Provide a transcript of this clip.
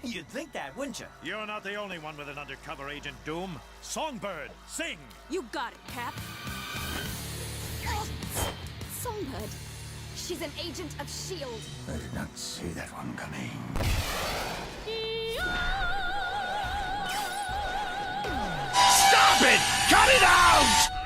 You'd think that, wouldn't you? You're not the only one with an undercover agent, Doom. Songbird, sing! You got it, Cap. Songbird. She's an agent of S.H.I.E.L.D. I did not see that one coming. Stop it! Cut it out!